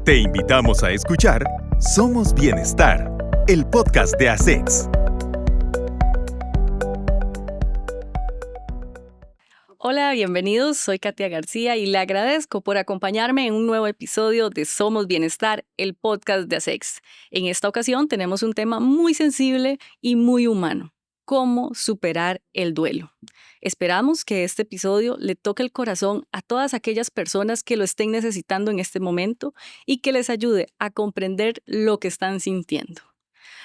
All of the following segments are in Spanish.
Te invitamos a escuchar Somos Bienestar, el podcast de ASEX. Hola, bienvenidos. Soy Katia García y le agradezco por acompañarme en un nuevo episodio de Somos Bienestar, el podcast de ASEX. En esta ocasión tenemos un tema muy sensible y muy humano: cómo superar el duelo. Esperamos que este episodio le toque el corazón a todas aquellas personas que lo estén necesitando en este momento y que les ayude a comprender lo que están sintiendo.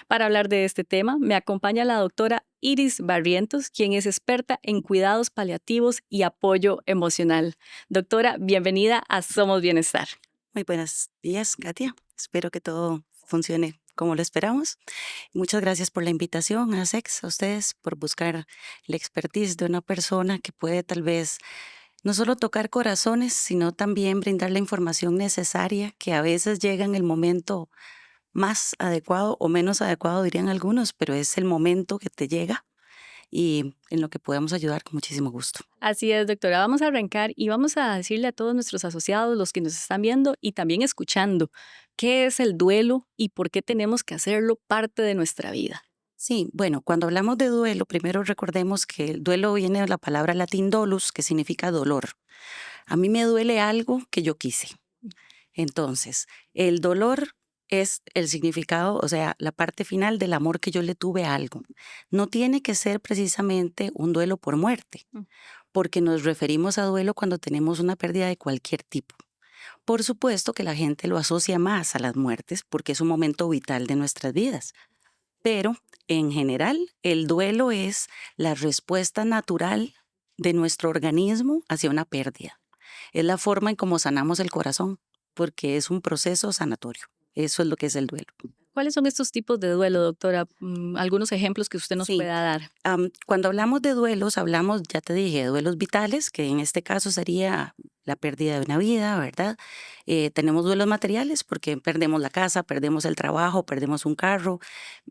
Para hablar de este tema, me acompaña la doctora Iris Barrientos, quien es experta en cuidados paliativos y apoyo emocional. Doctora, bienvenida a Somos Bienestar. Muy buenos días, Katia. Espero que todo funcione como lo esperamos. Muchas gracias por la invitación a SEX, a ustedes, por buscar la expertise de una persona que puede tal vez no solo tocar corazones, sino también brindar la información necesaria que a veces llega en el momento más adecuado o menos adecuado, dirían algunos, pero es el momento que te llega y en lo que podemos ayudar con muchísimo gusto. Así es, doctora. Vamos a arrancar y vamos a decirle a todos nuestros asociados, los que nos están viendo y también escuchando, qué es el duelo y por qué tenemos que hacerlo parte de nuestra vida. Sí, bueno, cuando hablamos de duelo, primero recordemos que el duelo viene de la palabra latín dolus, que significa dolor. A mí me duele algo que yo quise. Entonces, el dolor es el significado, o sea, la parte final del amor que yo le tuve a algo. No tiene que ser precisamente un duelo por muerte, porque nos referimos a duelo cuando tenemos una pérdida de cualquier tipo. Por supuesto que la gente lo asocia más a las muertes porque es un momento vital de nuestras vidas, pero en general el duelo es la respuesta natural de nuestro organismo hacia una pérdida. Es la forma en cómo sanamos el corazón, porque es un proceso sanatorio. Eso es lo que es el duelo. ¿Cuáles son estos tipos de duelo, doctora? Algunos ejemplos que usted nos Sí. pueda dar. Cuando hablamos de duelos, hablamos, ya te dije, de duelos vitales, que en este caso sería la pérdida de una vida, ¿verdad? Tenemos duelos materiales porque perdemos la casa, perdemos el trabajo, perdemos un carro.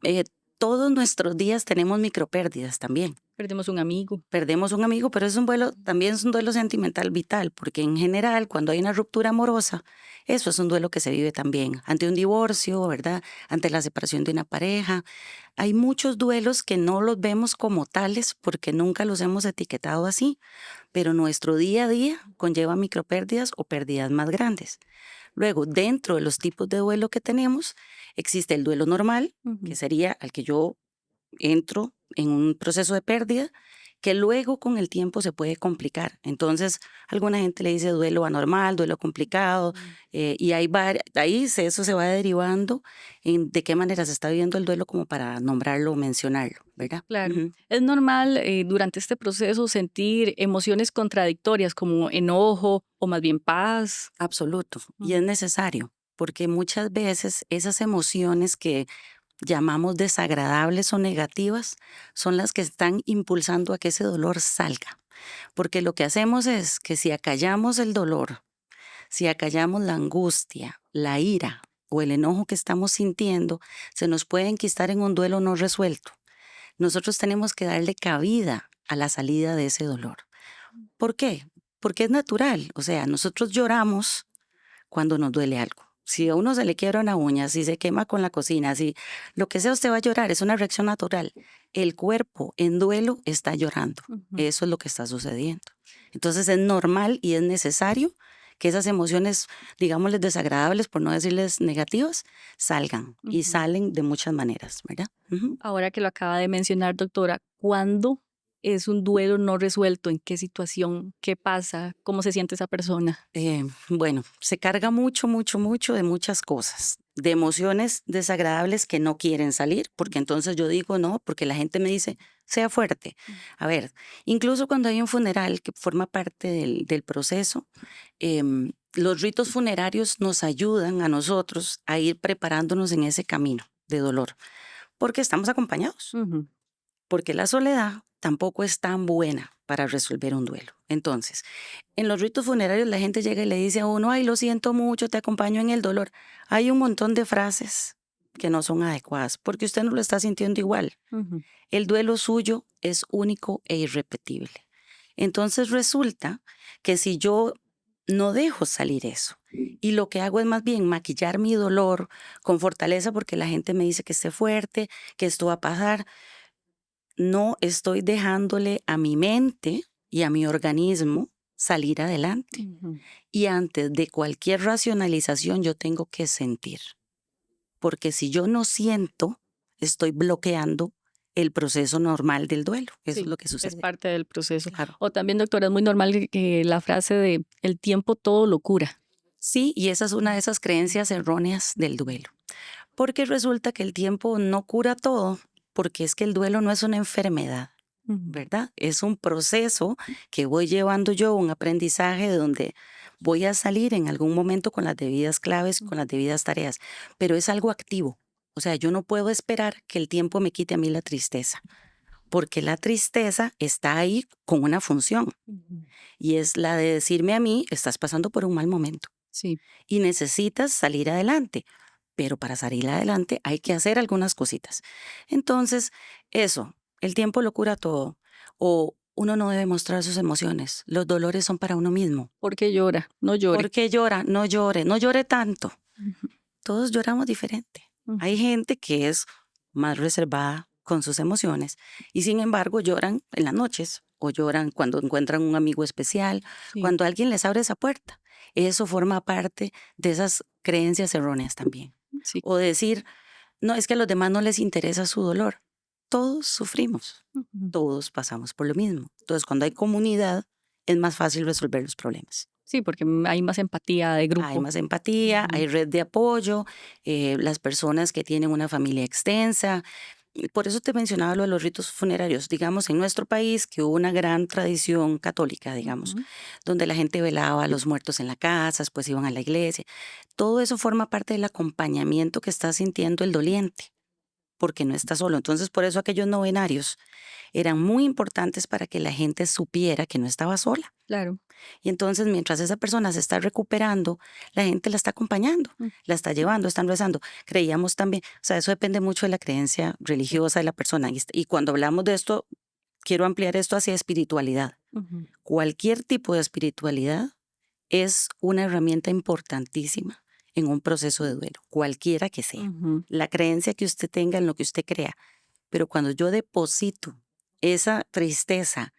Eh, Todos nuestros días tenemos micropérdidas también. Perdemos un amigo. Perdemos un amigo, pero es un duelo, también es un duelo sentimental vital, porque en general, cuando hay una ruptura amorosa, eso es un duelo que se vive también ante un divorcio, ¿verdad? Ante la separación de una pareja. Hay muchos duelos que no los vemos como tales porque nunca los hemos etiquetado así, pero nuestro día a día conlleva micropérdidas o pérdidas más grandes. Luego, dentro de los tipos de duelo que tenemos, existe el duelo normal, que sería al que yo entro en un proceso de pérdida que luego con el tiempo se puede complicar. Entonces, alguna gente le dice duelo anormal, duelo complicado, y eso se va derivando en de qué manera se está viviendo el duelo como para nombrarlo o mencionarlo, ¿verdad? Claro. Ujú. Es normal durante este proceso sentir emociones contradictorias como enojo o más bien paz. Absoluto. Y es necesario, porque muchas veces esas emociones que llamamos desagradables o negativas son las que están impulsando a que ese dolor salga. Porque lo que hacemos es que si acallamos el dolor, si acallamos la angustia, la ira o el enojo que estamos sintiendo, se nos puede enquistar en un duelo no resuelto. Nosotros tenemos que darle cabida a la salida de ese dolor. ¿Por qué? Porque es natural. O sea, nosotros lloramos cuando nos duele algo. Si a uno se le quiebra una uña, si se quema con la cocina, si lo que sea, usted va a llorar, es una reacción natural. El cuerpo en duelo está llorando. Eso es lo que está sucediendo. Entonces es normal y es necesario que esas emociones, digámosles desagradables, por no decirles negativas, salgan y salen de muchas maneras, ¿verdad? Ahora que lo acaba de mencionar, doctora, ¿cuándo es un duelo no resuelto? ¿En qué situación? ¿Qué pasa? ¿Cómo se siente esa persona? Bueno, se carga mucho, mucho, mucho de muchas cosas, de emociones desagradables que no quieren salir, porque entonces yo digo no, porque la gente me dice, sea fuerte. A ver, incluso cuando hay un funeral que forma parte del proceso, los ritos funerarios nos ayudan a nosotros a ir preparándonos en ese camino de dolor, porque estamos acompañados. Porque la soledad tampoco es tan buena para resolver un duelo. Entonces, en los ritos funerarios la gente llega y le dice a uno, ay, lo siento mucho, te acompaño en el dolor. Hay un montón de frases que no son adecuadas porque usted no lo está sintiendo igual. El duelo suyo es único e irrepetible. Entonces resulta que si yo no dejo salir eso, Y lo que hago es más bien maquillar mi dolor con fortaleza porque la gente me dice que esté fuerte, que esto va a pasar. No estoy dejándole a mi mente y a mi organismo salir adelante. Ujú. Y antes de cualquier racionalización yo tengo que sentir, porque si yo no siento, estoy bloqueando el proceso normal del duelo. Eso es Sí, lo que es sucede. parte del proceso. Claro. O también, doctora, es muy normal que la frase de el tiempo todo lo cura. Sí, y esa es una de esas creencias erróneas del duelo, porque resulta que el tiempo no cura todo, porque es que el duelo no es una enfermedad. Ujú. ¿Verdad? Es un proceso que voy llevando yo, un aprendizaje de donde voy a salir en algún momento con las debidas claves, con las debidas tareas, pero es algo activo. O sea, yo no puedo esperar que el tiempo me quite a mí la tristeza, porque la tristeza está ahí con una función Ujú. y es la de decirme a mí, estás pasando por un mal momento Sí. y necesitas salir adelante. Pero para salir adelante hay que hacer algunas cositas. Entonces, eso, el tiempo lo cura todo. O uno no debe mostrar sus emociones. Los dolores son para uno mismo. ¿Por qué llora? No llore. ¿Por qué llora? No llore, no llore tanto. Ujú. Todos lloramos diferente. Ujú. Hay gente que es más reservada con sus emociones y sin embargo lloran en las noches o lloran cuando encuentran un amigo especial, Sí. cuando alguien les abre esa puerta. Eso forma parte de esas creencias erróneas también. Sí. O decir, no, es que a los demás no les interesa su dolor. Todos sufrimos, Ujú. todos pasamos por lo mismo. Entonces, cuando hay comunidad, es más fácil resolver los problemas. Sí, porque hay más empatía de Hay grupo. más empatía, Ujú. hay red de apoyo, las personas que tienen una familia extensa. Por eso te mencionaba lo de los ritos funerarios. Digamos, en nuestro país, que hubo una gran tradición católica, digamos, Ujú. donde la gente velaba a los muertos en la casa, después iban a la iglesia. Todo eso forma parte del acompañamiento que está sintiendo el doliente, porque no está solo. Entonces, por eso aquellos novenarios eran muy importantes para que la gente supiera que no estaba sola. Claro. Y entonces, mientras esa persona se está recuperando, la gente la está acompañando, Mm. la está llevando, están rezando. Creíamos también, o sea, eso depende mucho de la creencia religiosa de la persona. Y cuando hablamos de esto, quiero ampliar esto hacia espiritualidad. Ujú. Cualquier tipo de espiritualidad es una herramienta importantísima en un proceso de duelo, cualquiera que sea. Ujú. La creencia que usted tenga en lo que usted crea. Pero cuando yo deposito esa tristeza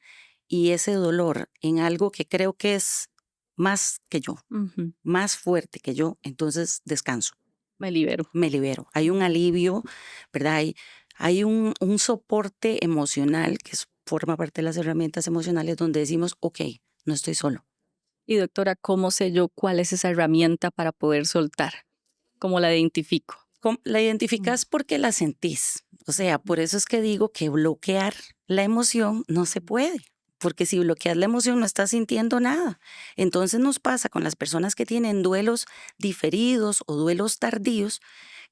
y ese dolor en algo que creo que es más que yo, Ujú. más fuerte que yo, entonces descanso, Me libero. me libero. Hay un alivio, ¿verdad? Hay un soporte emocional forma parte de las herramientas emocionales donde decimos, ok, no estoy solo. Y doctora, ¿cómo sé yo cuál es esa herramienta para poder soltar? ¿Cómo la identifico? La Mm. identificas porque la sentís. O sea, por eso es que digo que bloquear la emoción no se puede. Porque si bloqueas la emoción no estás sintiendo nada. Entonces nos pasa con las personas que tienen duelos diferidos o duelos tardíos,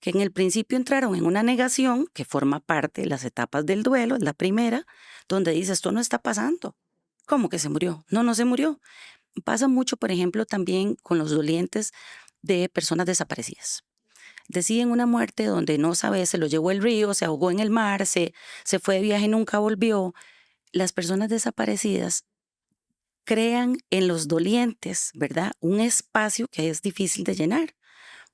que en el principio entraron en una negación, que forma parte de las etapas del duelo, es la primera, donde dice, esto no está pasando. ¿Cómo que se murió? No, no se murió. Pasa mucho, por ejemplo, también con los dolientes de personas desaparecidas. Deciden una muerte donde no sabe, se lo llevó el río, se ahogó en el mar, se fue de viaje y nunca volvió. Las personas desaparecidas crean en los dolientes, ¿verdad? Un espacio que es difícil de llenar.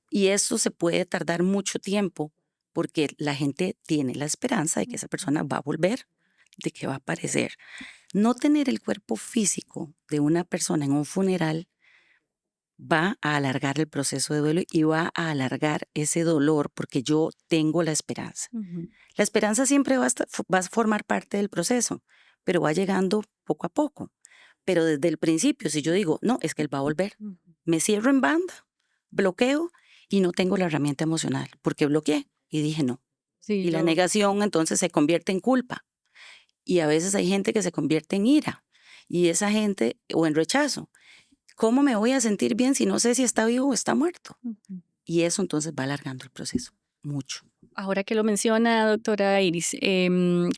Y esto se puede tardar mucho tiempo porque la gente tiene la esperanza de que esa persona va a volver, de que va a aparecer. No tener el cuerpo físico de una persona en un funeral va a alargar el proceso de duelo y va a alargar ese dolor porque yo tengo la esperanza. Ujú. La esperanza siempre va a formar parte del proceso, pero va llegando poco a poco. Pero desde el principio, si yo digo, no, es que él va a volver, Ujú. me cierro en banda, bloqueo y no tengo la herramienta emocional porque bloqueé y dije no. Sí, Y la negación entonces se convierte en culpa. Y a veces hay gente que se convierte en ira y esa gente o en rechazo. ¿Cómo me voy a sentir bien si no sé si está vivo o está muerto? Ujú. Y eso entonces va alargando el proceso mucho. Ahora que lo menciona, doctora Iris,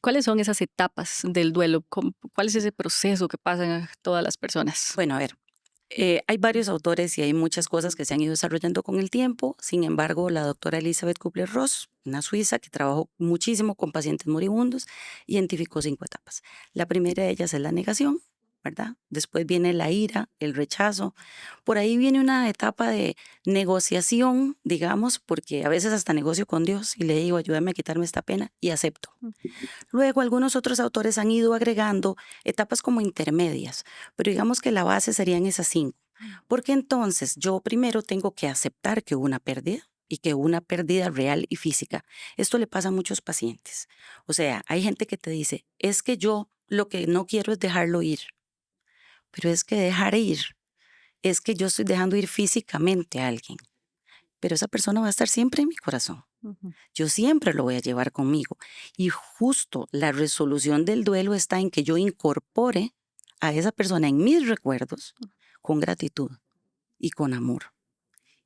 ¿cuáles son esas etapas del duelo? ¿Cuál es ese proceso que pasan a todas las personas? Bueno, a ver, hay varios autores y hay muchas cosas que se han ido desarrollando con el tiempo. Sin embargo, la doctora Elizabeth Kubler-Ross, una suiza que trabajó muchísimo con pacientes moribundos, identificó 5 etapas. La primera de ellas es la negación, ¿verdad? Después viene la ira, el rechazo. Por ahí viene una etapa de negociación, digamos, porque a veces hasta negocio con Dios y le digo, ayúdame a quitarme esta pena y acepto. Luego algunos otros autores han ido agregando etapas como intermedias, pero digamos que la base serían esas 5. Porque entonces yo primero tengo que aceptar que hubo una pérdida y que hubo una pérdida real y física. Esto le pasa a muchos pacientes. O sea, hay gente que te dice, es que yo lo que no quiero es dejarlo ir, pero es que dejar ir, es que yo estoy dejando ir físicamente a alguien, pero esa persona va a estar siempre en mi corazón. Ujú. Yo siempre lo voy a llevar conmigo. Y justo la resolución del duelo está en que yo incorpore a esa persona en mis recuerdos con gratitud y con amor.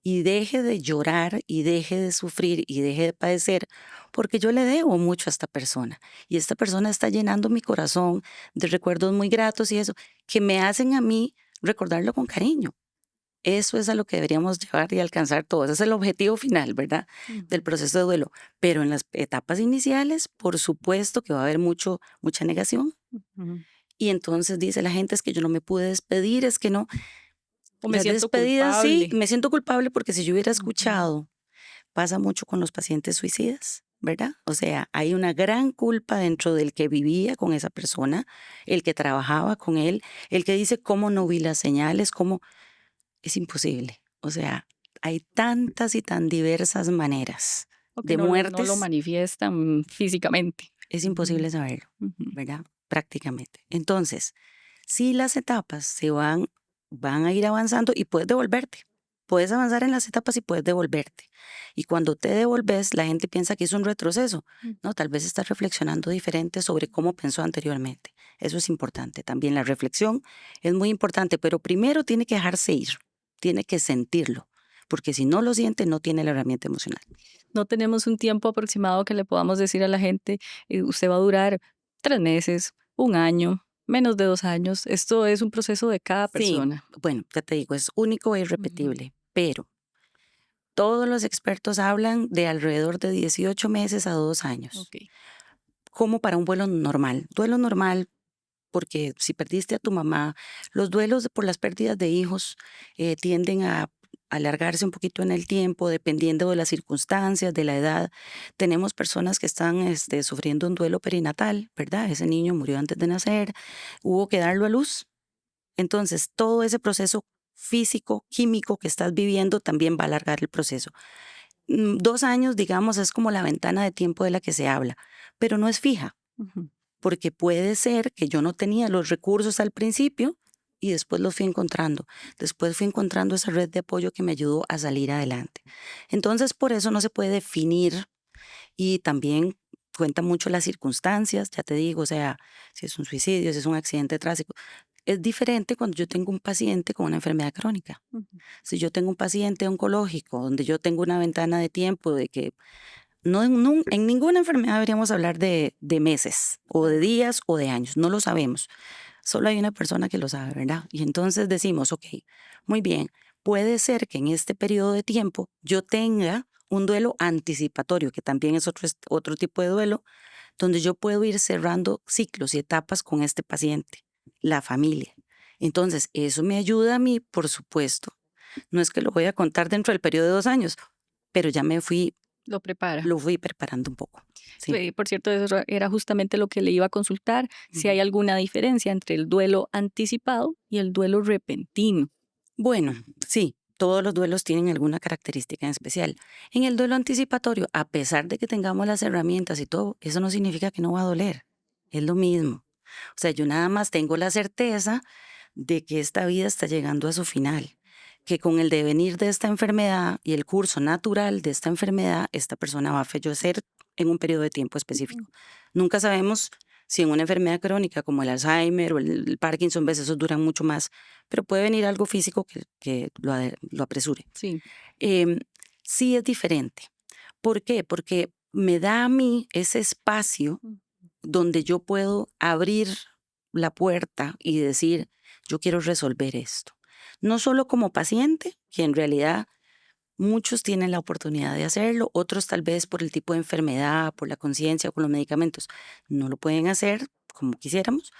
Y deje de llorar y deje de sufrir y deje de padecer porque yo le debo mucho a esta persona. Y esta persona está llenando mi corazón de recuerdos muy gratos y eso, que me hacen a mí recordarlo con cariño. Eso es a lo que deberíamos llevar y alcanzar todos. Ese es el objetivo final, ¿verdad? Del Ujú. proceso de duelo. Pero en las etapas iniciales, por supuesto que va a haber mucha negación. Ujú. Y entonces dice la gente, es que yo no me pude despedir, es que no. O me Las siento despedidas sí, culpable. me siento culpable porque si yo hubiera Ujú. escuchado, pasa mucho con los pacientes suicidas, ¿verdad? O sea, hay una gran culpa dentro del que vivía con esa persona, el que trabajaba con él, el que dice cómo no vi las señales, cómo es imposible. O sea, hay tantas y tan diversas maneras O que de no lo muertes, manifiestan físicamente. es Ujú. imposible saberlo, Ujú. ¿verdad? Prácticamente. Entonces, si las etapas van a ir avanzando y puedes devolverte. Puedes avanzar en las etapas y puedes devolverte. Y cuando te devolves, la gente piensa que es un retroceso. No, tal vez estás reflexionando diferente sobre cómo pensó anteriormente. Eso es importante. También la reflexión es muy importante, pero primero tiene que dejarse ir, tiene que sentirlo, porque si no lo siente, no tiene la herramienta emocional. No tenemos un tiempo aproximado que le podamos decir a la gente, usted va a durar 3 meses, un año, menos de 2 años. Esto es un proceso de cada Sí, persona. bueno, ya te digo, es único e Ujú. irrepetible, pero todos los expertos hablan de alrededor de 18 meses a 2 años, Ok. como para un duelo normal. Duelo normal porque si perdiste a tu mamá, los duelos por las pérdidas de hijos tienden a alargarse un poquito en el tiempo, dependiendo de las circunstancias, de la edad. Tenemos personas que están sufriendo un duelo perinatal, ¿verdad? Ese niño murió antes de nacer, hubo que darlo a luz. Entonces, todo ese proceso físico, químico que estás viviendo también va a alargar el proceso. 2 años, digamos, es como la ventana de tiempo de la que se habla, pero no es fija, Ujú. porque puede ser que yo no tenía los recursos al principio y después los fui encontrando. Después fui encontrando esa red de apoyo que me ayudó a salir adelante. Entonces, por eso no se puede definir y también cuenta mucho las circunstancias, ya te digo, o sea, si es un suicidio, si es un accidente de tráfico. Es diferente cuando yo tengo un paciente con una enfermedad crónica. Ujú. Si yo tengo un paciente oncológico, donde yo tengo una ventana de tiempo de que no en ninguna enfermedad deberíamos hablar de meses o de Claro. días o de años, no lo sabemos. Solo hay una persona que lo sabe, ¿verdad? Y entonces decimos, ok, muy bien, puede ser que en este periodo de tiempo yo tenga un duelo anticipatorio, que también es otro tipo de duelo, donde yo puedo ir cerrando ciclos y etapas con este paciente, la familia. Entonces, eso me ayuda a mí, por supuesto. No es que lo voy a contar dentro del periodo de 2 años, pero ya Lo prepara. lo fui preparando un poco. Sí. Por cierto, eso era justamente lo que le iba a consultar, si Ujú. hay alguna diferencia entre el duelo anticipado y el duelo repentino. Bueno, sí, todos los duelos tienen alguna característica en especial. En el duelo anticipatorio, a pesar de que tengamos las herramientas y todo, eso no significa que no va a doler. Es lo mismo. O sea, yo nada más tengo la certeza de que esta vida está llegando a su final, que con el devenir de esta enfermedad y el curso natural de esta enfermedad, esta persona va a fallecer en un periodo de tiempo específico. Nunca sabemos si en una enfermedad crónica como el Alzheimer o el Parkinson, ves, esos duran mucho más, pero puede venir algo físico que lo apresure. Sí. Em, sí es diferente. ¿Por qué? Porque me da a mí ese espacio Mm. donde yo puedo abrir la puerta y decir, yo quiero resolver esto. No solo como paciente, que en realidad muchos tienen la oportunidad de hacerlo, otros tal vez por el tipo de enfermedad, por la conciencia, con los medicamentos, no lo pueden hacer como quisiéramos,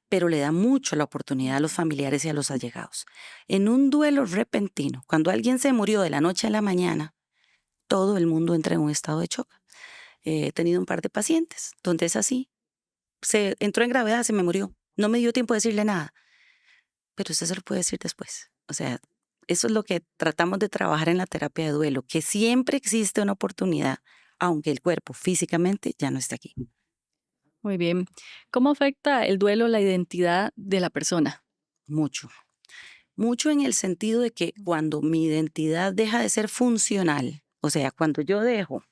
pero le da mucho la oportunidad a los familiares y a los allegados. En un duelo repentino, cuando alguien se murió de la noche a la mañana, todo el mundo entra en un estado de shock. He tenido un par de pacientes donde es así. Se entró en gravedad, se me murió. No me dio tiempo de decirle nada, pero usted se lo puede decir después. O sea, eso es lo que tratamos de trabajar en la terapia de duelo, que siempre existe una oportunidad, aunque el cuerpo físicamente ya no esté aquí. Muy bien. ¿Cómo afecta el duelo la identidad de la persona? Mucho. Mucho en el sentido de que cuando mi identidad deja de ser funcional, o sea, cuando yo dejo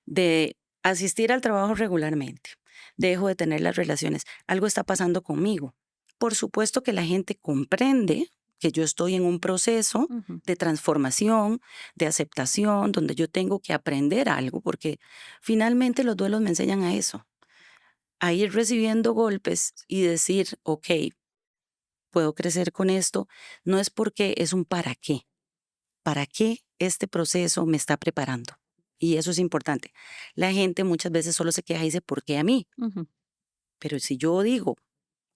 de asistir al trabajo regularmente, dejo de tener las relaciones, algo está pasando conmigo. Por supuesto que la gente comprende que yo estoy en un proceso Ujú. de transformación, de aceptación, donde yo tengo que aprender algo, porque finalmente los duelos me enseñan a eso, a ir recibiendo golpes y decir, ok, puedo crecer con esto, no es porque es un para qué este proceso me está preparando. Y eso es importante. La gente muchas veces solo se queja y dice, ¿por qué a mí? Ujú. Pero si yo digo,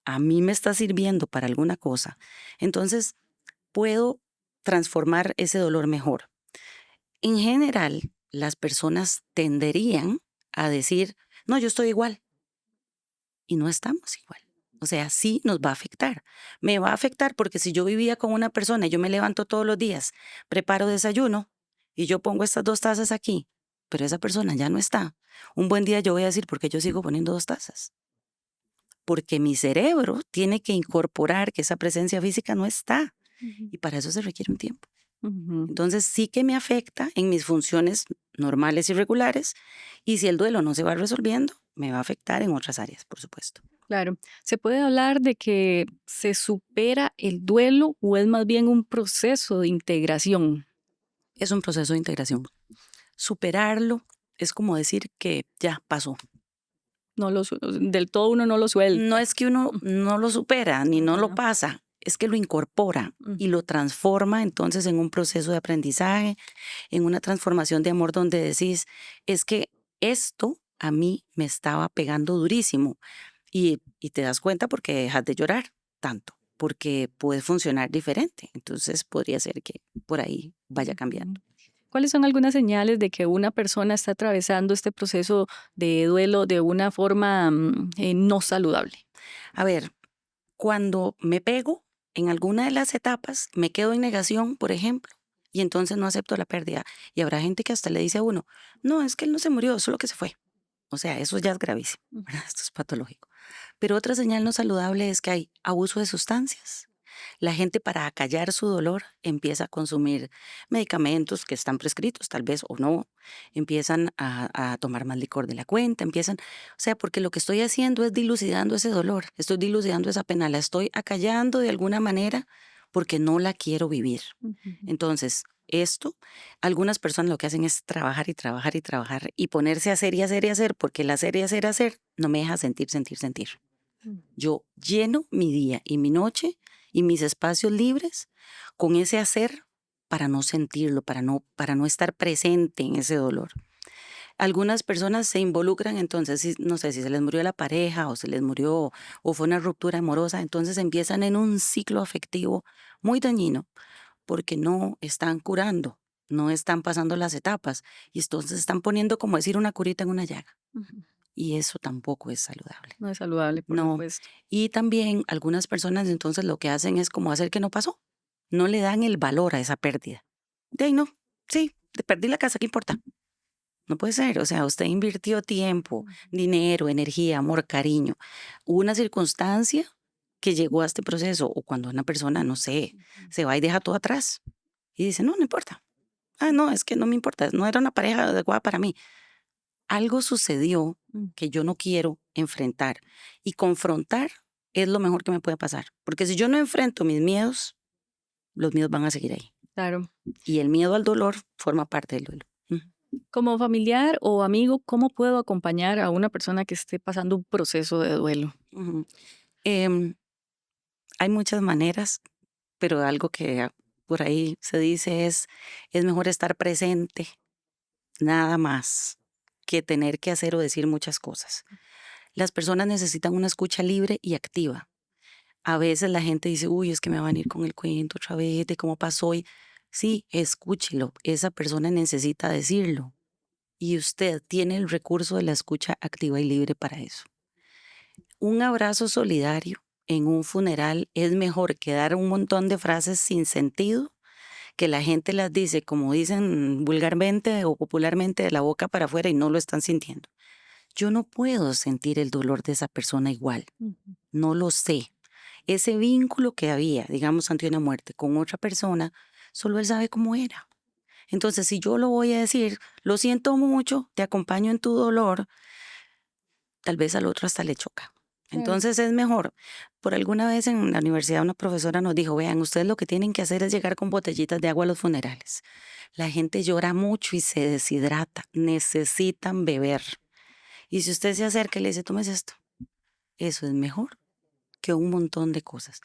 a mí me está sirviendo para alguna cosa, entonces puedo transformar ese dolor mejor. En general, las personas tenderían a decir, no, yo estoy igual. Y no estamos igual. O sea, sí nos va a afectar. Me va a afectar porque si yo vivía con una persona y yo me levanto todos los días, preparo desayuno y yo pongo estas 2 tazas aquí, pero esa persona ya no está. Un buen día yo voy a decir, ¿por qué yo sigo poniendo 2 tazas? Porque mi cerebro tiene que incorporar que esa presencia física no está Ujú. y para eso se requiere un tiempo. Ujú. Entonces sí que me afecta en mis funciones normales y regulares y si el duelo no se va resolviendo, me va a afectar en otras áreas, por supuesto. Claro. ¿Se puede hablar de que se supera el duelo o es más bien un proceso de integración? Es un proceso de integración. Superarlo es como decir que ya pasó. No lo del todo uno no lo No suelta. es que uno no lo supera ni no lo Ajá. pasa, es que lo incorpora Mm. y lo transforma entonces en un proceso de aprendizaje, en una transformación de amor donde decís, es que esto a mí me estaba pegando durísimo y te das cuenta porque dejas de llorar tanto, porque puede funcionar diferente. Entonces podría ser que por ahí vaya Ujú. cambiando. ¿Cuáles son algunas señales de que una persona está atravesando este proceso de duelo de una forma no saludable? A ver, cuando me pego en alguna de las etapas, me quedo en negación, por ejemplo, y entonces no acepto la pérdida. Y habrá gente que hasta le dice a uno, no, es que él no se murió, solo que se fue. O sea, eso ya es gravísimo, Ujú. ¿verdad? Esto es patológico. Pero otra señal no saludable es que hay abuso de sustancias. La gente para acallar su dolor empieza a consumir medicamentos que están prescritos, tal vez o no, empiezan a tomar más licor de la cuenta, o sea, porque lo que estoy haciendo es dilucidando ese dolor, estoy dilucidando esa pena, la estoy acallando de alguna manera porque no la quiero vivir. Ujú. Entonces, esto, algunas personas lo que hacen es trabajar y trabajar y trabajar y ponerse a hacer y hacer y hacer, porque el hacer y hacer, hacer no me deja sentir, sentir, sentir. Mm. Yo lleno mi día y mi noche y mis espacios libres con ese hacer para no sentirlo, para no estar presente en ese dolor. Algunas personas se involucran entonces, no sé si se les murió la pareja o se les murió o fue una ruptura amorosa, entonces empiezan en un ciclo afectivo muy dañino porque no están curando, no están pasando las etapas y entonces están poniendo, como decir, una curita en una llaga Ujú. y eso tampoco es saludable. No es saludable, por No. supuesto. Y también algunas personas entonces lo que hacen es como hacer que no pasó. No le dan el valor a esa pérdida. De ahí no. Sí, perdí la casa, ¿qué importa? No puede ser. O sea, usted invirtió tiempo, Ujú. dinero, energía, amor, cariño. Hubo una circunstancia que llegó a este proceso o cuando una persona, no sé, Ujú. se va y deja todo atrás y dice, no, no importa. Ah, no, es que no me importa. No era una pareja adecuada para mí. Algo sucedió Mm. que yo no quiero enfrentar y confrontar es lo mejor que me puede pasar, porque si yo no enfrento mis miedos, los miedos van a seguir ahí Claro. y el miedo al dolor forma parte del duelo. Ujú, Como familiar o amigo, ¿cómo puedo acompañar a una persona que esté pasando un proceso de duelo? ujú. Em, Hay muchas maneras, pero algo que por ahí se dice es mejor estar presente, nada más, que tener que hacer o decir muchas cosas. Las personas necesitan una escucha libre y activa. A veces la gente dice, uy, es que me van a ir con el cuento otra vez de cómo pasó. Sí, escúchelo. Esa persona necesita decirlo. Y usted tiene el recurso de la escucha activa y libre para eso. Un abrazo solidario en un funeral es mejor que dar un montón de frases sin sentido, que la gente las dice, como dicen vulgarmente o popularmente, de la boca para afuera y no lo están sintiendo. Yo no puedo sentir el dolor de esa persona igual. No lo sé. Ese vínculo que había, digamos, ante una muerte con otra persona, solo él sabe cómo era. Entonces, si yo lo voy a decir, lo siento mucho, te acompaño en tu dolor, tal vez al otro hasta le choca. Claro. Entonces es mejor. Por alguna vez en la universidad una profesora nos dijo, vean, ustedes lo que tienen que hacer es llegar con botellitas de agua a los funerales. La gente llora mucho y se deshidrata, necesitan beber. Y si usted se acerca y le dice, tomes esto, eso es mejor que un montón de cosas.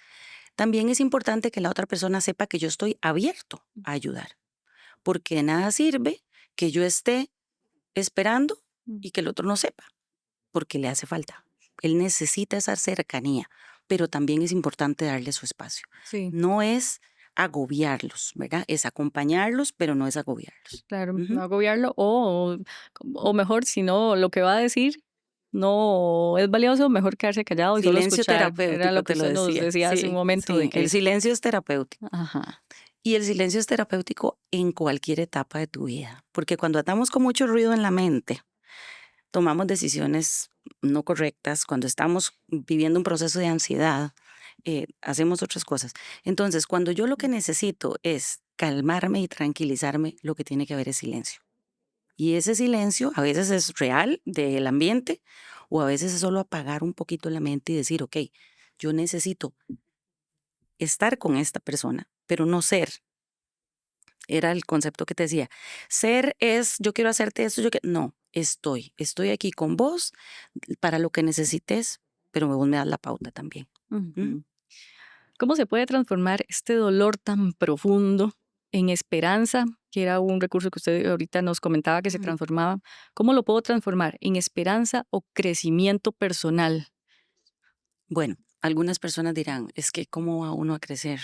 También es importante que la otra persona sepa que yo estoy abierto a ayudar, porque de nada sirve que yo esté esperando y que el otro no sepa, porque le hace falta. Él necesita esa cercanía, pero también es importante darle su espacio. Sí, No es agobiarlos, ¿verdad? Es acompañarlos, pero no es agobiarlos. claro, Ujú. no agobiarlo o mejor, si no, lo que va a decir no es valioso, mejor quedarse callado y solo Silencio escuchar. Era lo terapéutico, que te lo usted nos decía. decía hace un Sí, momento de sí, el que, silencio es terapéutico. ajá, Y el silencio es terapéutico en cualquier etapa de tu vida, porque cuando estamos con mucho ruido en la mente, tomamos decisiones no correctas, cuando estamos viviendo un proceso de ansiedad, hacemos otras cosas. Entonces, cuando yo lo que necesito es calmarme y tranquilizarme, lo que tiene que haber es silencio. Y ese silencio a veces es real del ambiente o a veces es solo apagar un poquito la mente y decir, ok, yo necesito estar con esta persona, pero no ser. Era el concepto que te decía. Ser es, yo quiero hacerte esto, no, estoy aquí con vos para lo que necesites, pero vos me das la pauta también. Ujú. ujú. ¿Cómo se puede transformar este dolor tan profundo en esperanza, que era un recurso que usted ahorita nos comentaba que se Ujú. transformaba? ¿Cómo lo puedo transformar en esperanza o crecimiento personal? Bueno, algunas personas dirán, es que ¿cómo va uno a crecer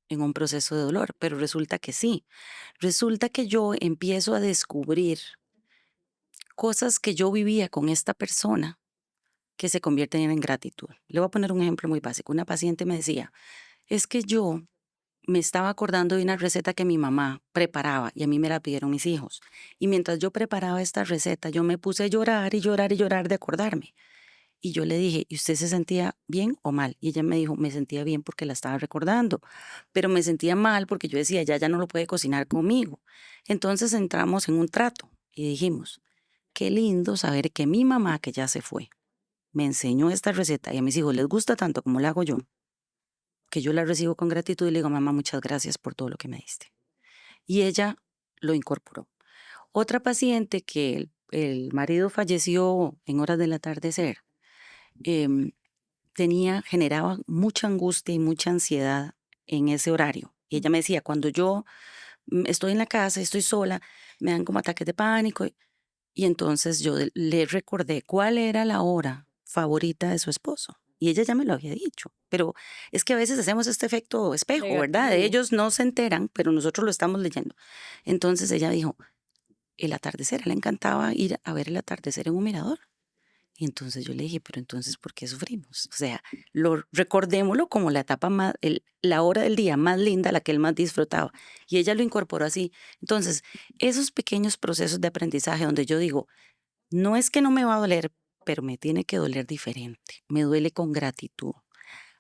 en un proceso de dolor? Pero resulta que sí. Resulta que yo empiezo a descubrir cosas que yo vivía con esta persona que se convierten en gratitud. Le voy a poner un ejemplo muy básico. Una paciente me decía, es que yo me estaba acordando de una receta que mi mamá preparaba y a mí me la pidieron mis hijos. Y mientras yo preparaba esta receta, yo me puse a llorar y llorar y llorar de acordarme. Y yo le dije, ¿y usted se sentía bien o mal? Y ella me dijo, me sentía bien porque la estaba recordando, pero me sentía mal porque yo decía, ya no lo puede cocinar conmigo. Entonces entramos en un trato y dijimos, qué lindo saber que mi mamá, que ya se fue, me enseñó esta receta y a mis hijos les gusta tanto como la hago yo, que yo la recibo con gratitud y le digo, mamá, muchas gracias por todo lo que me diste. Y ella lo incorporó. Otra paciente que el marido falleció en horas del atardecer, em, generaba mucha angustia y mucha ansiedad en ese horario. Y ella me decía, cuando yo estoy en la casa, estoy sola, me dan como ataques de pánico. Y entonces yo le recordé cuál era la hora favorita de su esposo. Y ella ya me lo había dicho. Pero es que a veces hacemos este efecto espejo, ¿verdad? Negativo. Ellos no se enteran, pero nosotros lo estamos leyendo. Entonces ella dijo, el atardecer, a ella le encantaba ir a ver el atardecer en un mirador. Y entonces yo le dije, pero entonces, ¿por qué sufrimos? O sea, recordémoslo como la etapa más, la hora del día más linda, la que él más disfrutaba. Y ella lo incorporó así. Entonces, esos pequeños procesos de aprendizaje donde yo digo, no es que no me va a doler, pero me tiene que doler diferente. Me duele con gratitud.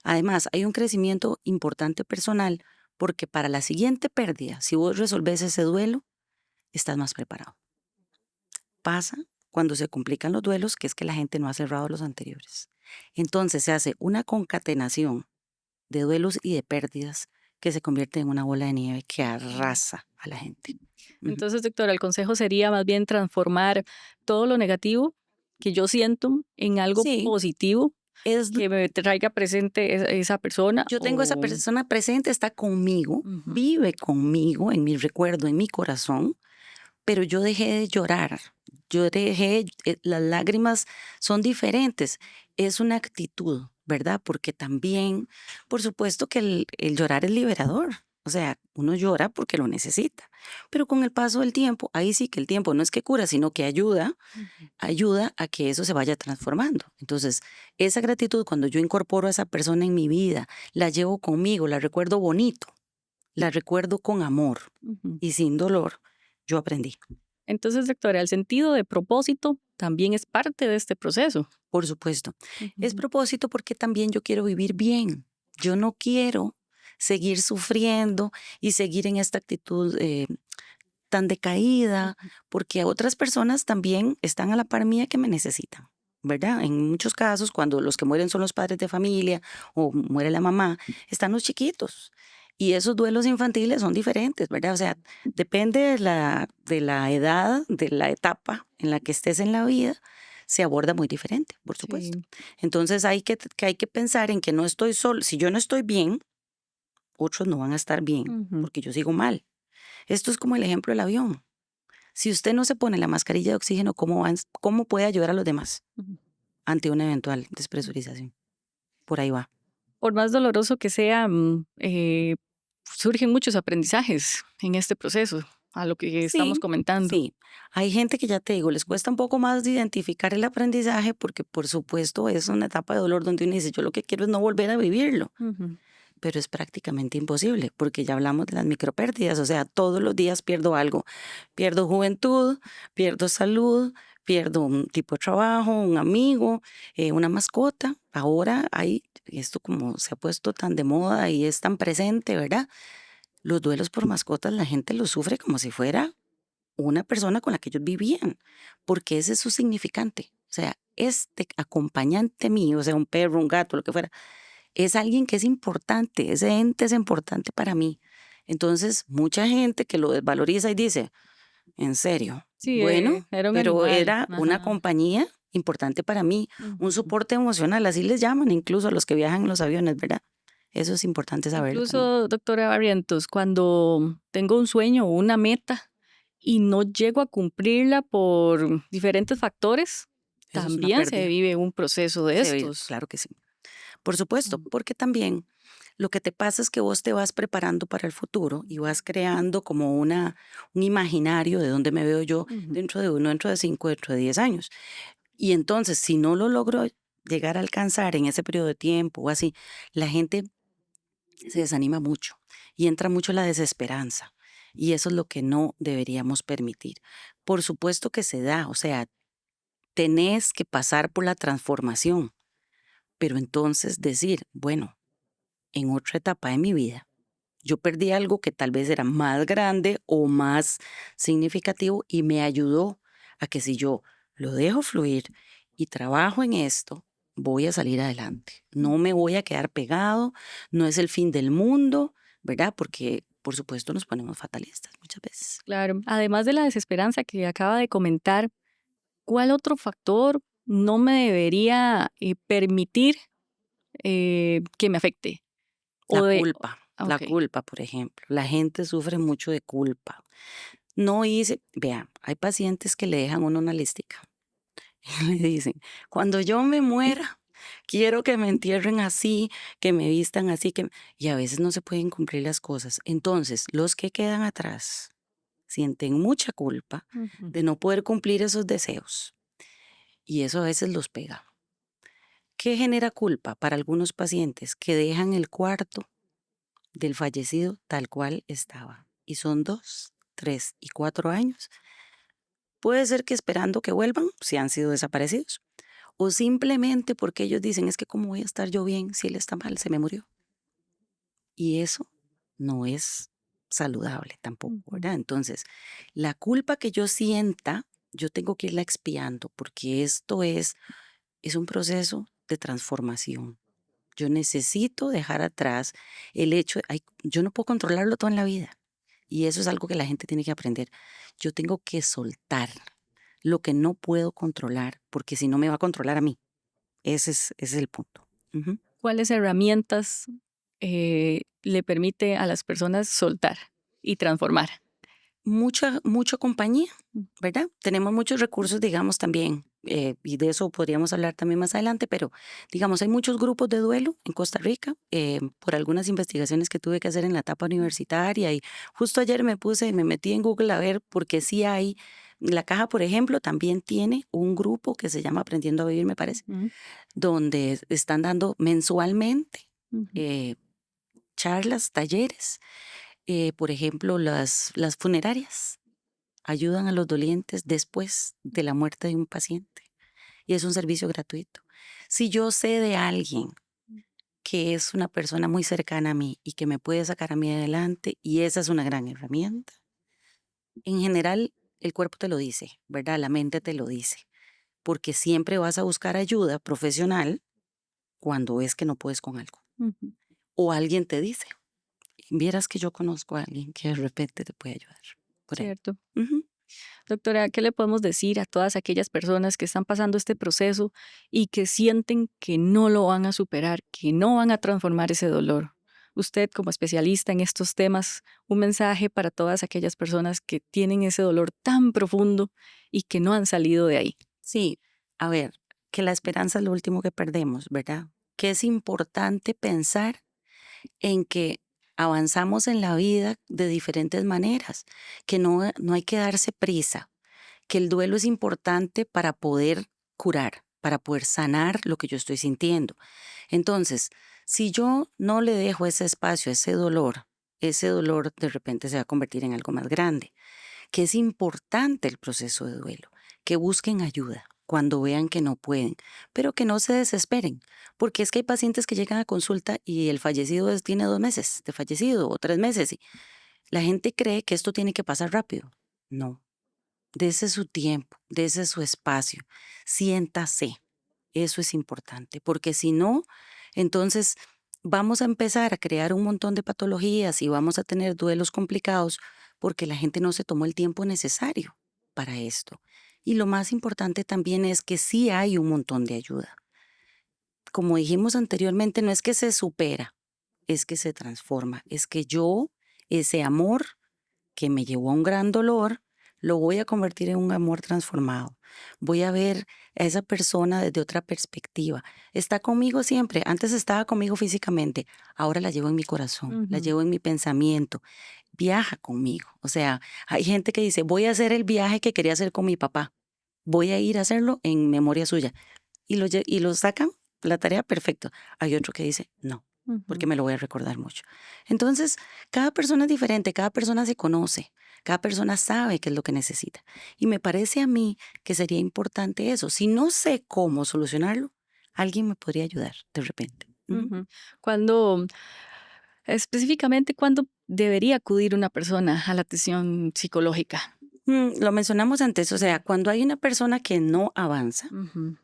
Además, hay un crecimiento importante personal porque para la siguiente pérdida, si vos resolves ese duelo, estás más preparado. Pasa cuando se complican los duelos, que es que la gente no ha cerrado los anteriores. Entonces se hace una concatenación de duelos y de pérdidas que se convierte en una bola de nieve que arrasa a la gente. Ujú. Entonces, doctora, el consejo sería más bien transformar todo lo negativo que yo siento en algo Sí, positivo es, que me traiga presente esa persona yo tengo esa o... persona presente, está conmigo, Ujú. vive conmigo en mi recuerdo, en mi corazón, pero yo dejé de llorar. Las lágrimas son diferentes. Es una actitud, ¿verdad? Porque también, por supuesto que el llorar es liberador. O sea, uno llora porque lo necesita. Pero con el paso del tiempo, ahí sí que el tiempo no es que cura, sino que Ujú. ayuda a que eso se vaya transformando. Entonces, esa gratitud, cuando yo incorporo a esa persona en mi vida, la llevo conmigo, la recuerdo bonito, la recuerdo con amor Ujú. y sin dolor, yo aprendí. Entonces, doctora, el sentido de propósito también es parte de este proceso. Por supuesto. Es Ujú. propósito porque también yo quiero vivir bien. Yo no quiero seguir sufriendo y seguir en esta actitud tan decaída, Ujú. porque otras personas también están a la par mía que me necesitan, ¿verdad? En muchos casos, cuando los que mueren son los padres de familia o muere la mamá, están los chiquitos. Y esos duelos infantiles son diferentes, ¿verdad? O sea, depende de la edad, de la etapa en la que estés en la vida, se aborda muy diferente, por supuesto. Sí. Entonces hay que pensar en que no estoy solo. Si yo no estoy bien, otros no van a estar bien, Ujú. porque yo sigo mal. Esto es como el ejemplo del avión. Si usted no se pone la mascarilla de oxígeno, ¿cómo puede ayudar a los demás Ujú. ante una eventual despresurización? Por ahí va. Por más doloroso que sea, surgen muchos aprendizajes en este proceso, a lo que estamos Sí, comentando. sí. Hay gente que ya te digo, les cuesta un poco más de identificar el aprendizaje porque por supuesto es una etapa de dolor donde uno dice, yo lo que quiero es no volver a vivirlo, Ujú. pero es prácticamente imposible porque ya hablamos de las micropérdidas, o sea, todos los días pierdo algo. Pierdo juventud, pierdo salud, pierdo un tipo de trabajo, un amigo, una mascota. Ahora hay esto como se ha puesto tan de moda y es tan presente, ¿verdad? Los duelos por mascotas, la gente los sufre como si fuera una persona con la que ellos vivían, porque ese es su significante. O sea, este acompañante mío, o sea, un perro, un gato, lo que fuera, es alguien que es importante, ese ente es importante para mí. Entonces, mucha gente que lo desvaloriza y dice, ¿en serio? Sí, Bueno, era un pero animal. era una Ajá. compañía importante para mí, un Ujú. soporte emocional, así les llaman incluso a los que viajan en los aviones, ¿verdad? Eso es importante saberlo también. Incluso, doctora Barrientos, cuando tengo un sueño o una meta y no llego a cumplirla por diferentes factores, Eso es una también se pérdida. vive un proceso de Se ve, estos. claro que sí. Por supuesto, Mm. porque también lo que te pasa es que vos te vas preparando para el futuro y vas creando como un imaginario de dónde me veo yo Ujú. dentro de uno, dentro de 5, dentro de 10 años. Y entonces, si no lo logro llegar a alcanzar en ese periodo de tiempo o así, la gente se desanima mucho y entra mucho la desesperanza. Y eso es lo que no deberíamos permitir. Por supuesto que se da, o sea, tenés que pasar por la transformación, pero entonces decir, bueno, en otra etapa de mi vida, yo perdí algo que tal vez era más grande o más significativo y me ayudó a que si yo lo dejo fluir y trabajo en esto, voy a salir adelante. No me voy a quedar pegado, no es el fin del mundo, ¿verdad? Porque por supuesto nos ponemos fatalistas muchas veces. Claro. Además de la desesperanza que acaba de comentar, ¿cuál otro factor no me debería permitir que me afecte? O de, La ok. culpa, por ejemplo. La gente sufre mucho de culpa. No hice, vea, hay pacientes que le dejan a uno una listica. Le dicen, cuando yo me muera, quiero que me entierren así, que me vistan así, y a veces no se pueden cumplir las cosas. Entonces, los que quedan atrás sienten mucha culpa Ujú. de no poder cumplir esos deseos y eso a veces los pega. ¿Qué genera culpa para algunos pacientes? Que dejan el cuarto del fallecido tal cual estaba. Y son 2, 3 y 4 años. Puede ser que esperando que vuelvan, si han sido desaparecidos. O simplemente porque ellos dicen, es que cómo voy a estar yo bien si él está mal, se me murió. Y eso no es saludable tampoco, Ujú. ¿verdad? Entonces, la culpa que yo sienta, yo tengo que irla expiando porque es un proceso de transformación. Yo necesito dejar atrás el hecho, yo no puedo controlarlo todo en la vida. Y eso es algo que la gente tiene que aprender. Yo tengo que soltar lo que no puedo controlar, porque si no me va a controlar a mí. Ese es el punto. Ujú. ¿Cuáles herramientas le permite a las personas soltar y transformar? mucha compañía, ¿verdad? Tenemos muchos recursos, digamos, también, y de eso podríamos hablar también más adelante, pero digamos, hay muchos grupos de duelo en Costa Rica, por algunas investigaciones que tuve que hacer en la etapa universitaria, y justo ayer me metí en Google a ver, porque sí hay, la Caja, por ejemplo, también tiene un grupo que se llama Aprendiendo a Vivir, me parece, Ujú, donde están dando mensualmente ujú. eh, charlas, talleres. Por ejemplo, las funerarias ayudan a los dolientes después de la muerte de un paciente y es un servicio gratuito. Si yo sé de alguien que es una persona muy cercana a mí y que me puede sacar a mí adelante, y esa es una gran herramienta, en general el cuerpo te lo dice, ¿verdad? La mente te lo dice, porque siempre vas a buscar ayuda profesional cuando ves que no puedes con algo. Ujú. O alguien te dice, vieras que yo conozco a alguien que de repente te puede ayudar por ahí. Cierto. Ujú. Doctora, ¿qué le podemos decir a todas aquellas personas que están pasando este proceso y que sienten que no lo van a superar, que no van a transformar ese dolor? Usted, como especialista en estos temas, un mensaje para todas aquellas personas que tienen ese dolor tan profundo y que no han salido de ahí. Sí, a ver, que la esperanza es lo último que perdemos, ¿verdad? Que es importante pensar en que avanzamos en la vida de diferentes maneras, que no hay que darse prisa, que el duelo es importante para poder curar, para poder sanar lo que yo estoy sintiendo. Entonces, si yo no le dejo ese espacio, ese dolor de repente se va a convertir en algo más grande, que es importante el proceso de duelo, que busquen ayuda cuando vean que no pueden, pero que no se desesperen, porque es que hay pacientes que llegan a consulta y el fallecido tiene 2 meses de fallecido o 3 meses, y la gente cree que esto tiene que pasar rápido. No, dese su tiempo, dese su espacio, siéntase. Eso es importante, porque si no, entonces vamos a empezar a crear un montón de patologías y vamos a tener duelos complicados porque la gente no se tomó el tiempo necesario para esto. Y lo más importante también es que sí hay un montón de ayuda. Como dijimos anteriormente, no es que se supera, es que se transforma, es que yo, ese amor que me llevó a un gran dolor, lo voy a convertir en un amor transformado. Voy a ver a esa persona desde otra perspectiva. Está conmigo siempre. Antes estaba conmigo físicamente. Ahora la llevo en mi corazón, la Ujú, llevo en mi pensamiento. Viaja conmigo. O sea, hay gente que dice, voy a hacer el viaje que quería hacer con mi papá. Voy a ir a hacerlo en memoria suya. Y lo sacan la tarea perfecto. Hay otro que dice, no, porque ujú. me lo voy a recordar mucho. Entonces, cada persona es diferente, cada persona se conoce, cada persona sabe qué es lo que necesita. Y me parece a mí que sería importante eso. Si no sé cómo solucionarlo, alguien me podría ayudar de repente. Ujú. Ujú. Cuando, específicamente, ¿cuándo debería acudir una persona a la atención psicológica? Lo mencionamos antes, o sea, cuando hay una persona que no avanza, Ujú,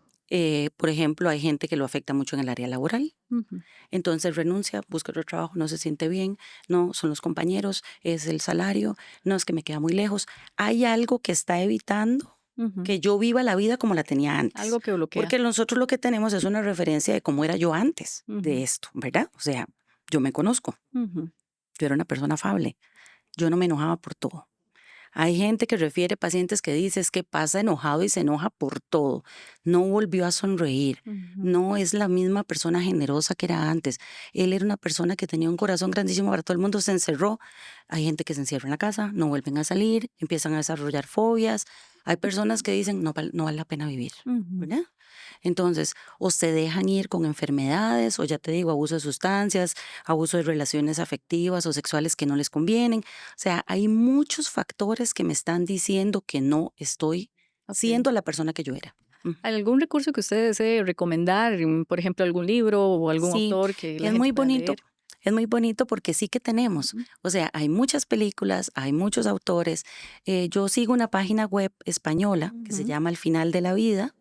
por ejemplo, hay gente que lo afecta mucho en el área laboral. ujú, Entonces renuncia, busca otro trabajo, no se siente bien, no son los compañeros, es el salario, no es que me queda muy lejos. Hay algo que está evitando ujú. que yo viva la vida como la tenía antes. Algo que bloquea. Porque nosotros lo que tenemos es una referencia de cómo era yo antes de Ujú, esto, ¿verdad? O sea, yo me conozco, ujú, yo era una persona afable, yo no me enojaba por todo. Hay gente que refiere pacientes que dice es que pasa enojado y se enoja por todo. No volvió a sonreír. ujú, No es la misma persona generosa que era antes. Él era una persona que tenía un corazón grandísimo para todo el mundo, se encerró. Hay gente que se encierra en la casa, no vuelven a salir, empiezan a desarrollar fobias. Hay personas que dicen no vale la pena vivir, ujú. ¿verdad? Entonces, o se dejan ir con enfermedades, o ya te digo, abuso de sustancias, abuso de relaciones afectivas o sexuales que no les convienen. O sea, hay muchos factores que me están diciendo que no estoy Ok. siendo la persona que yo era. Ujú. ¿Algún recurso que usted desee recomendar? Por ejemplo, algún libro o algún Sí, autor que la es gente muy pueda bonito. leer. Es muy bonito porque sí que tenemos, Ujú, o sea, hay muchas películas, hay muchos autores. Yo sigo una página web española que se ujú, llama Al final de la vida.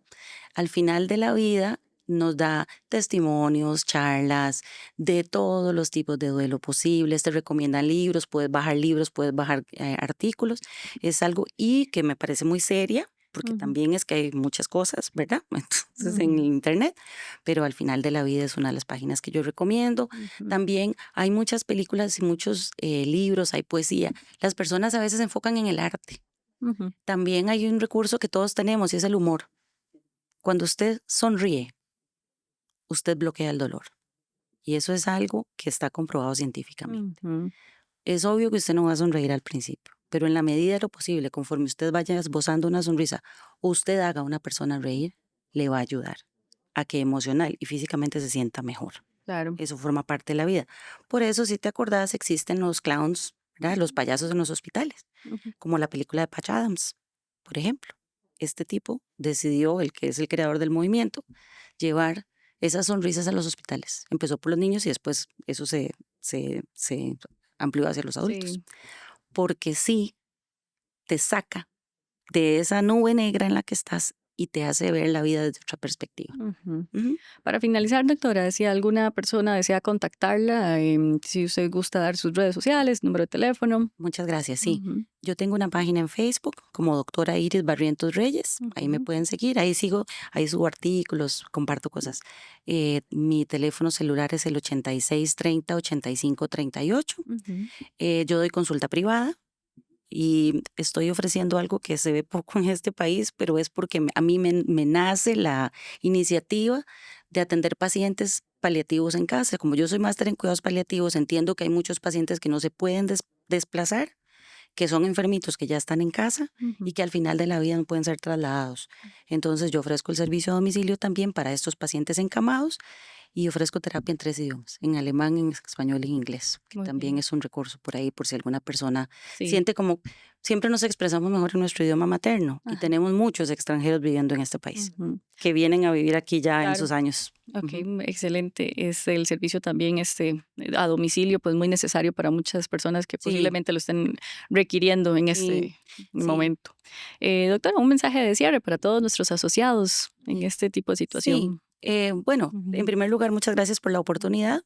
Al final de la vida nos da testimonios, charlas de todos los tipos de duelo posibles, te recomiendan libros, puedes bajar artículos, es algo y que me parece muy seria, porque Ujú. también es que hay muchas cosas, ¿verdad? Entonces en el internet, pero al final de la vida es una de las páginas que yo recomiendo. Ujú. También hay muchas películas y muchos libros, hay poesía. Las personas a veces se enfocan en el arte. Ujú. También hay un recurso que todos tenemos y es el humor. Cuando usted sonríe, usted bloquea el dolor. Y eso es algo que está comprobado científicamente. Ujú. Es obvio que usted no va a sonreír al principio, pero en la medida de lo posible, conforme usted vaya esbozando una sonrisa o usted haga a una persona reír, le va a ayudar a que emocional y físicamente se sienta mejor. Claro. Eso forma parte de la vida. Por eso, si te acordás, existen los clowns, ¿verdad? Los payasos en los hospitales, Ujú. como la película de Patch Adams, por ejemplo. Este tipo decidió, el que es el creador del movimiento, llevar esas sonrisas a los hospitales. Empezó por los niños y después eso se amplió hacia los adultos. Sí. Porque sí te saca de esa nube negra en la que estás y te hace ver la vida desde otra perspectiva. Ujú. Ujú. Para finalizar, doctora, si alguna persona desea contactarla, si usted gusta dar sus redes sociales, número de teléfono. Muchas gracias. Sí, Ujú. yo tengo una página en Facebook como doctora Iris Barrientos Reyes. Ahí me Ujú. pueden seguir. Ahí sigo, ahí subo artículos, comparto cosas. Mi teléfono celular es el 8630-8538. Ujú. Yo doy consulta privada y estoy ofreciendo algo que se ve poco en este país, pero es porque a mí me nace la iniciativa de atender pacientes paliativos en casa. Como yo soy máster en cuidados paliativos, entiendo que hay muchos pacientes que no se pueden desplazar, que son enfermitos que ya están en casa Ujú. y que al final de la vida no pueden ser trasladados. Entonces yo ofrezco el servicio a domicilio también para estos pacientes encamados y ofrezco terapia en 3 idiomas, en alemán, en español y en inglés, que Muy también bien. es un recurso por ahí por si alguna persona Sí. siente como siempre nos expresamos mejor en nuestro idioma materno y Ajá. tenemos muchos extranjeros viviendo en este país Ujú. que vienen a vivir aquí ya en Claro. sus años. Ok, Ujú. excelente. El servicio también a domicilio, pues muy necesario para muchas personas que Sí, posiblemente lo estén requiriendo en sí, este sí, momento. Doctora, un mensaje de cierre para todos nuestros asociados en este tipo de sí. situación. Bueno, en Ujú. primer lugar, muchas gracias por la oportunidad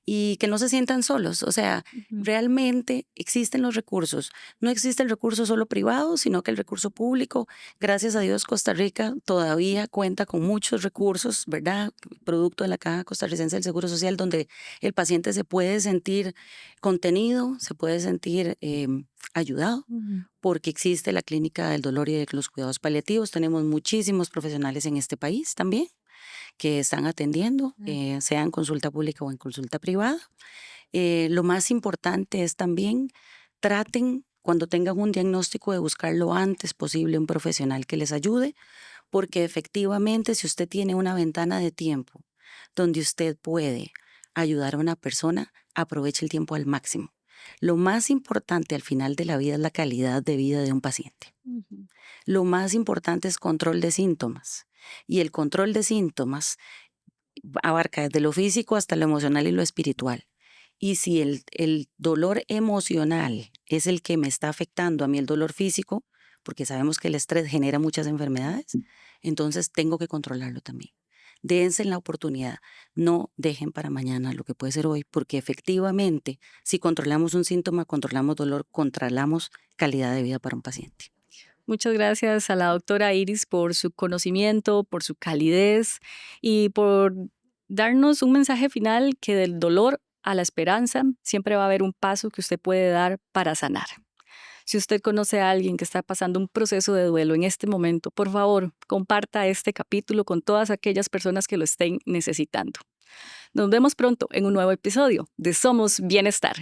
y que no se sientan solos. O sea, Ujú. realmente existen los recursos. No existe el recurso solo privado, sino que el recurso público. Gracias a Dios, Costa Rica todavía cuenta con muchos recursos, ¿verdad? Producto de la Caja Costarricense del Seguro Social, donde el paciente se puede sentir contenido, se puede sentir ayudado, Ujú. porque existe la Clínica del Dolor y de los Cuidados Paliativos. Tenemos muchísimos profesionales en este país también que están atendiendo, Ah. sea en consulta pública o en consulta privada. Lo más importante es también traten cuando tengan un diagnóstico de buscar lo antes posible un profesional que les ayude, porque efectivamente si usted tiene una ventana de tiempo donde usted puede ayudar a una persona, aproveche el tiempo al máximo. Lo más importante al final de la vida es la calidad de vida de un paciente. Ujú. Lo más importante es control de síntomas. Y el control de síntomas abarca desde lo físico hasta lo emocional y lo espiritual. Y si el dolor emocional es el que me está afectando a mí el dolor físico, porque sabemos que el estrés genera muchas enfermedades, entonces tengo que controlarlo también. Dense la oportunidad, no dejen para mañana lo que puede ser hoy, porque efectivamente, si controlamos un síntoma, controlamos dolor, controlamos calidad de vida para un paciente. Muchas gracias a la doctora Iris por su conocimiento, por su calidez y por darnos un mensaje final que del dolor a la esperanza siempre va a haber un paso que usted puede dar para sanar. Si usted conoce a alguien que está pasando un proceso de duelo en este momento, por favor, comparta este capítulo con todas aquellas personas que lo estén necesitando. Nos vemos pronto en un nuevo episodio de Somos Bienestar.